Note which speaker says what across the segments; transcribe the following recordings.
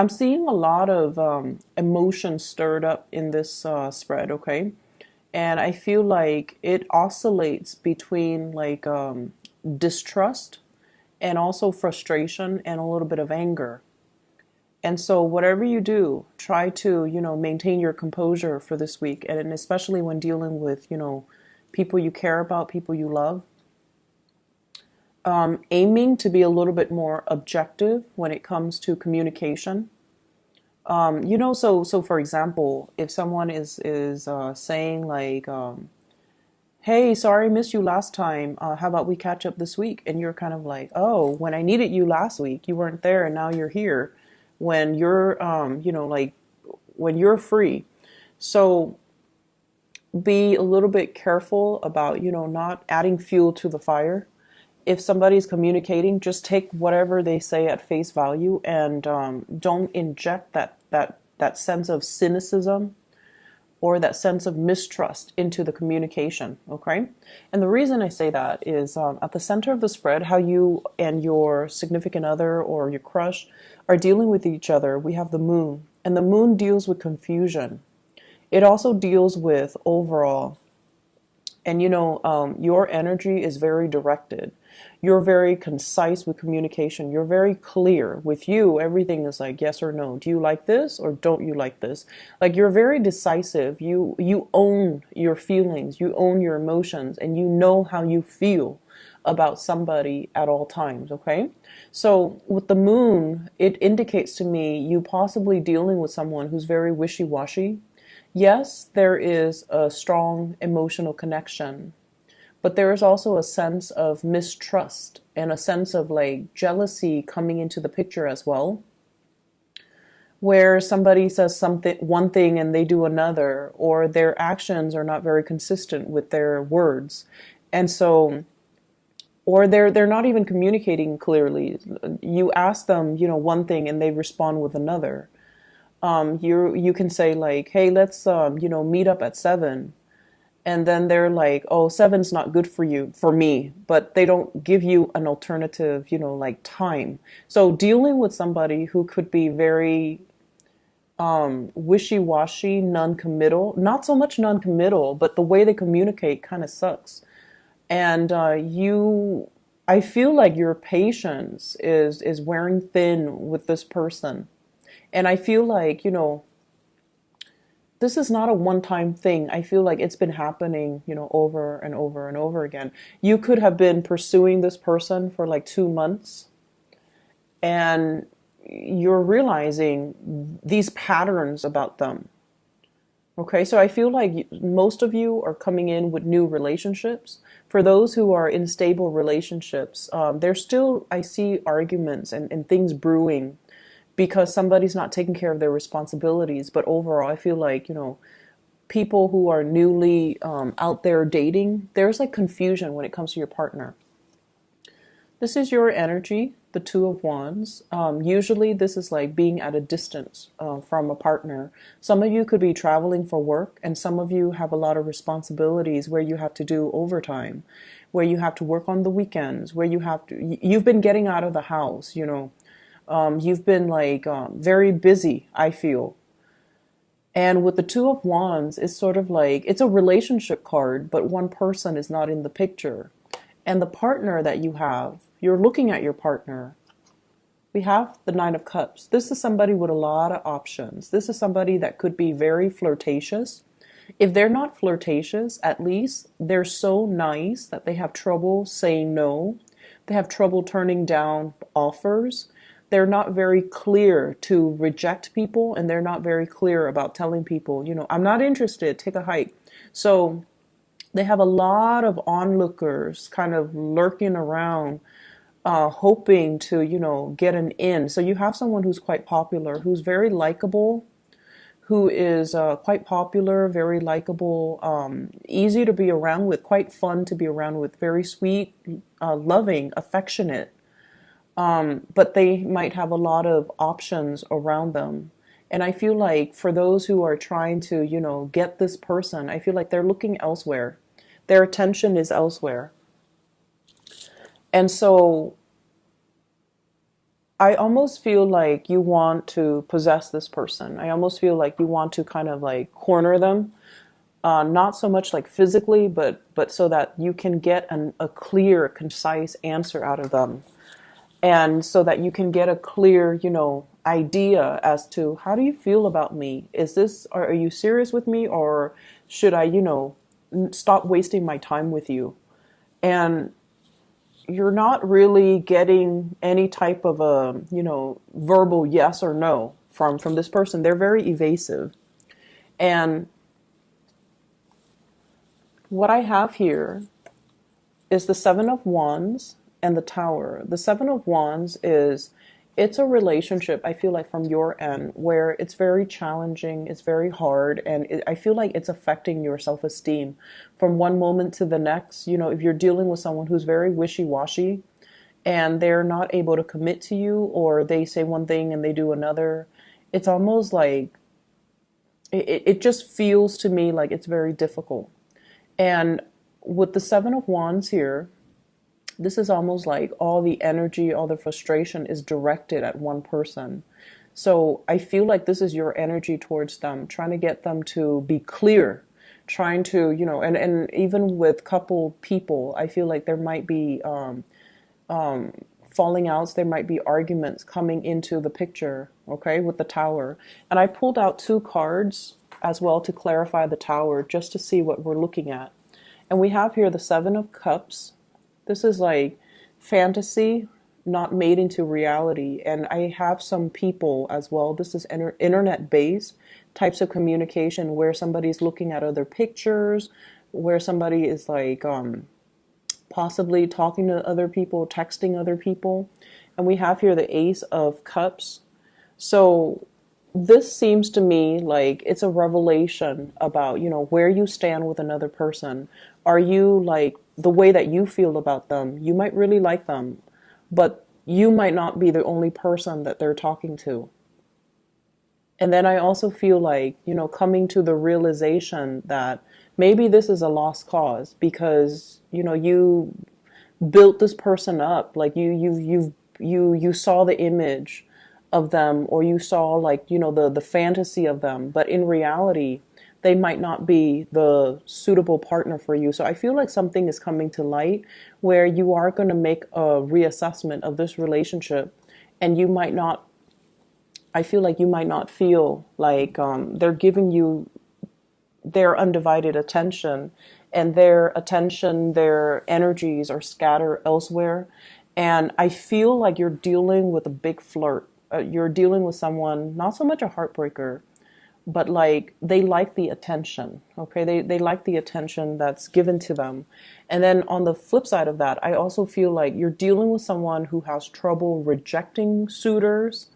Speaker 1: I'm seeing a lot of emotion stirred up in this spread, okay? And I feel like it oscillates between like distrust and also frustration and a little bit of anger. And so whatever you do, try to, maintain your composure for this week. And especially when dealing with, people you care about, people you love. Aiming to be a little bit more objective when it comes to communication. So for example, if someone is saying like, "Hey, sorry, I missed you last time. How about we catch up this week?" And you're kind of like, "Oh, when I needed you last week, you weren't there, and now you're here. When you're, like when you're free." So be a little bit careful about, not adding fuel to the fire. If somebody's communicating, just take whatever they say at face value, and don't inject that sense of cynicism or that sense of mistrust into the communication. Okay, and the reason I say that is at the center of the spread, how you and your significant other or your crush are dealing with each other. We have the moon, and the moon deals with confusion. It also deals with overall. And your energy is very directed. You're very concise with communication. You're very clear. With you, everything is like yes or no. Do you like this or don't you like this? Like you're very decisive. You own your feelings. You own your emotions, and you know how you feel about somebody at all times, okay? So with the moon, it indicates to me you possibly dealing with someone who's very wishy-washy. Yes, there is a strong emotional connection, but there is also a sense of mistrust and a sense of like jealousy coming into the picture as well, where somebody says something one thing and they do another, or their actions are not very consistent with their words. And so or they're not even communicating clearly. You ask them, one thing and they respond with another. You can say like, "Hey, let's meet up at 7." And then they're like, "Oh, 7's not good for you, for me," but they don't give you an alternative, like time. So dealing with somebody who could be very wishy-washy, non-committal, not so much non-committal, but the way they communicate kind of sucks. And I feel like your patience is wearing thin with this person. And I feel like, this is not a one-time thing. I feel like it's been happening, over and over and over again. You could have been pursuing this person for like 2 months, and you're realizing these patterns about them. Okay, so I feel like most of you are coming in with new relationships. For those who are in stable relationships, there's still, I see arguments and things brewing because somebody's not taking care of their responsibilities. But overall, I feel like, people who are newly out there dating, there's like confusion when it comes to your partner. This is your energy, the Two of Wands. Usually, this is like being at a distance from a partner. Some of you could be traveling for work, and some of you have a lot of responsibilities where you have to do overtime, where you have to work on the weekends, where you've been getting out of the house, you've been like very busy, I feel. And with the Two of Wands, it's sort of like it's a relationship card, but one person is not in the picture. And the partner that you have, you're looking at your partner. We have the Nine of Cups. This is somebody with a lot of options. This is somebody that could be very flirtatious. If they're not flirtatious, at least they're so nice that they have trouble saying no. They have trouble turning down offers. They're not very clear to reject people, and they're not very clear about telling people, "I'm not interested, take a hike." So they have a lot of onlookers kind of lurking around, hoping to, get an in. So you have someone who's quite popular, who's very likable, who is quite popular, very likable, easy to be around with, quite fun to be around with, very sweet, loving, affectionate. But they might have a lot of options around them. And I feel like for those who are trying to, get this person, I feel like they're looking elsewhere. Their attention is elsewhere. And so I almost feel like you want to possess this person. I almost feel like you want to kind of like corner them, not so much like physically, but so that you can get a clear, concise answer out of them, and so that you can get a clear, idea as to how do you feel about me? Is this, are you serious with me, or should I, stop wasting my time with you? And you're not really getting any type of a, verbal yes or no from this person. They're very evasive. And what I have here is the Seven of Wands and the Tower. The Seven of Wands is, it's a relationship, I feel like, from your end where it's very challenging, it's very hard, and I feel like it's affecting your self-esteem from one moment to the next. If you're dealing with someone who's very wishy-washy and they're not able to commit to you, or they say one thing and they do another, it's almost like it just feels to me like it's very difficult. And with the Seven of Wands here, this is almost like all the energy, all the frustration is directed at one person. So I feel like this is your energy towards them, trying to get them to be clear, trying to, and even with couple people, I feel like there might be falling outs, there might be arguments coming into the picture, okay, with the Tower. And I pulled out two cards as well to clarify the Tower, just to see what we're looking at. And we have here the Seven of Cups. This is like fantasy not made into reality. And I have some people as well. This is internet based types of communication where somebody's looking at other pictures, where somebody is like possibly talking to other people, texting other people. And we have here the Ace of Cups. So this seems to me like it's a revelation about, where you stand with another person. Are you like the way that you feel about them? You might really like them, but you might not be the only person that they're talking to. And then I also feel like, coming to the realization that maybe this is a lost cause because, you built this person up. Like you saw the image of them, or you saw like, the fantasy of them, but in reality, they might not be the suitable partner for you. So I feel like something is coming to light where you are going to make a reassessment of this relationship, and you might not, I feel like you might not feel like they're giving you their undivided attention, and their attention, their energies are scattered elsewhere. And I feel like you're dealing with a big flirt. You're dealing with someone, not so much a heartbreaker, but like they like the attention. Okay, they like the attention that's given to them. And then on the flip side of that, I also feel like you're dealing with someone who has trouble rejecting suitors.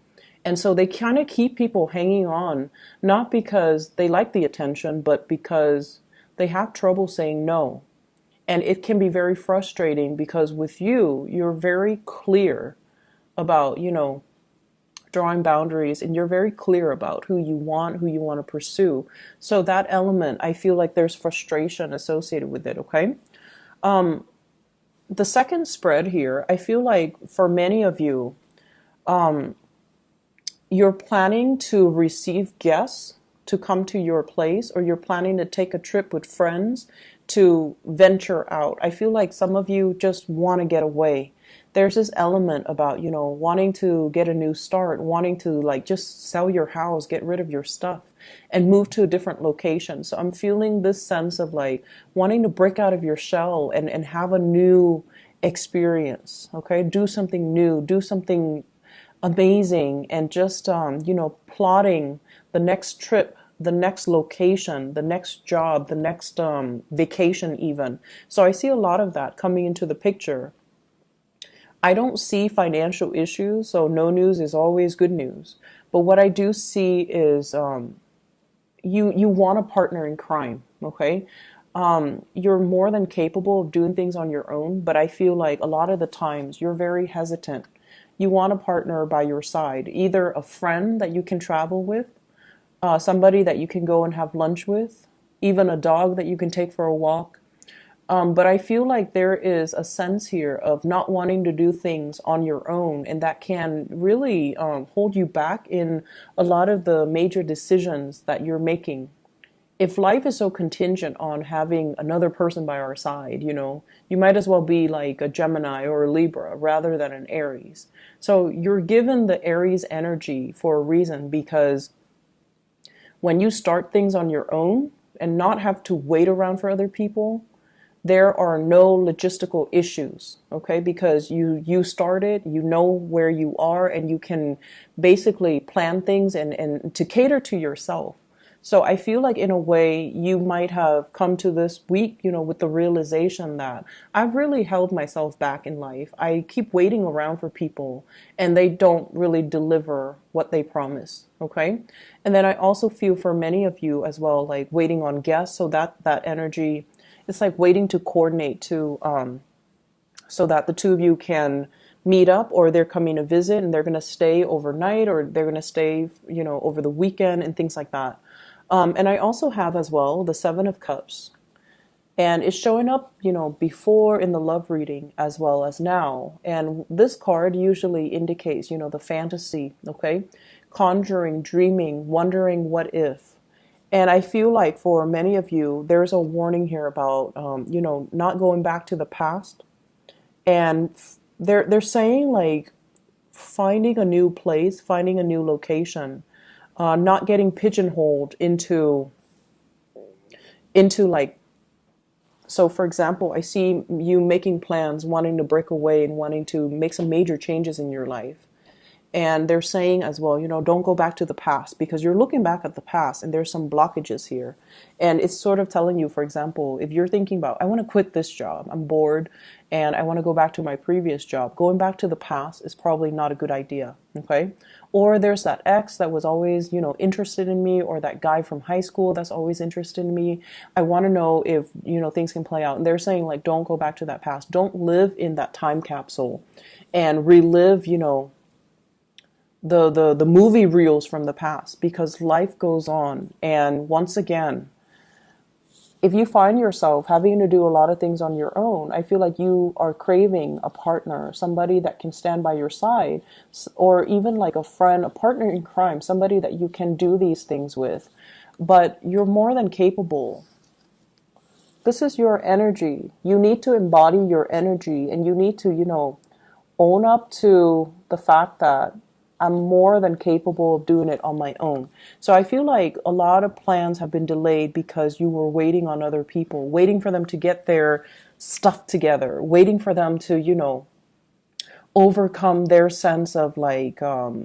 Speaker 1: And so they kind of keep people hanging on, not because they like the attention, but because they have trouble saying no. And it can be very frustrating because with you, you're very clear about, drawing boundaries, and you're very clear about who you want to pursue. So that element, I feel like there's frustration associated with it, okay? The second spread here, I feel like for many of you, you're planning to receive guests to come to your place, or you're planning to take a trip with friends to venture out. I feel like some of you just want to get away. There's this element about, wanting to get a new start, wanting to like just sell your house, get rid of your stuff and move to a different location. So I'm feeling this sense of like wanting to break out of your shell and have a new experience. Okay. Do something new, do something amazing, and just, plotting the next trip, the next location, the next job, the next vacation even. So I see a lot of that coming into the picture. I don't see financial issues, so no news is always good news. But what I do see is you want a partner in crime, okay? You're more than capable of doing things on your own, but I feel like a lot of the times you're very hesitant. You want a partner by your side, either a friend that you can travel with, somebody that you can go and have lunch with, even a dog that you can take for a walk. But I feel like there is a sense here of not wanting to do things on your own, and that can really hold you back in a lot of the major decisions that you're making. If life is so contingent on having another person by our side, you might as well be like a Gemini or a Libra rather than an Aries. So you're given the Aries energy for a reason, because when you start things on your own and not have to wait around for other people, there are no logistical issues, okay? Because you started, you know where you are, and you can basically plan things and to cater to yourself. So I feel like in a way you might have come to this week, with the realization that I've really held myself back in life. I keep waiting around for people and they don't really deliver what they promise, okay? And then I also feel for many of you as well, like waiting on guests, so that energy, it's like waiting to coordinate to so that the two of you can meet up, or they're coming to visit and they're going to stay overnight, or they're going to stay over the weekend and things like that. And I also have as well the Seven of Cups, and it's showing up before in the love reading as well as now. And this card usually indicates the fantasy, okay, conjuring, dreaming, wondering what if. And I feel like for many of you, there's a warning here about, not going back to the past. And they're saying like finding a new place, finding a new location, not getting pigeonholed into like. So, for example, I see you making plans, wanting to break away and wanting to make some major changes in your life. And they're saying as well, don't go back to the past, because you're looking back at the past and there's some blockages here. And it's sort of telling you, for example, if you're thinking about, I want to quit this job, I'm bored, and I want to go back to my previous job, going back to the past is probably not a good idea, okay? Or there's that ex that was always, interested in me, or that guy from high school that's always interested in me. I want to know if, things can play out. And they're saying, like, don't go back to that past. Don't live in that time capsule and relive, the movie reels from the past, because life goes on. And once again, if you find yourself having to do a lot of things on your own, I feel like you are craving a partner, somebody that can stand by your side, or even like a friend, a partner in crime, somebody that you can do these things with. But you're more than capable. This is your energy. You need to embody your energy, and you need to, own up to the fact that I'm more than capable of doing it on my own. So I feel like a lot of plans have been delayed because you were waiting on other people, waiting for them to get their stuff together, waiting for them to, overcome their sense of like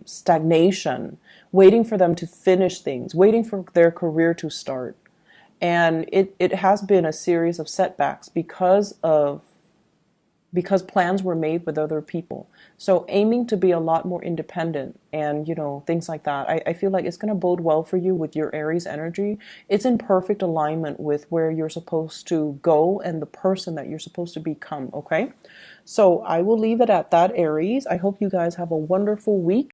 Speaker 1: stagnation, waiting for them to finish things, waiting for their career to start. And it has been a series of setbacks because plans were made with other people. So aiming to be a lot more independent and, things like that, I feel like it's going to bode well for you with your Aries energy. It's in perfect alignment with where you're supposed to go and the person that you're supposed to become, okay? So I will leave it at that, Aries. I hope you guys have a wonderful week.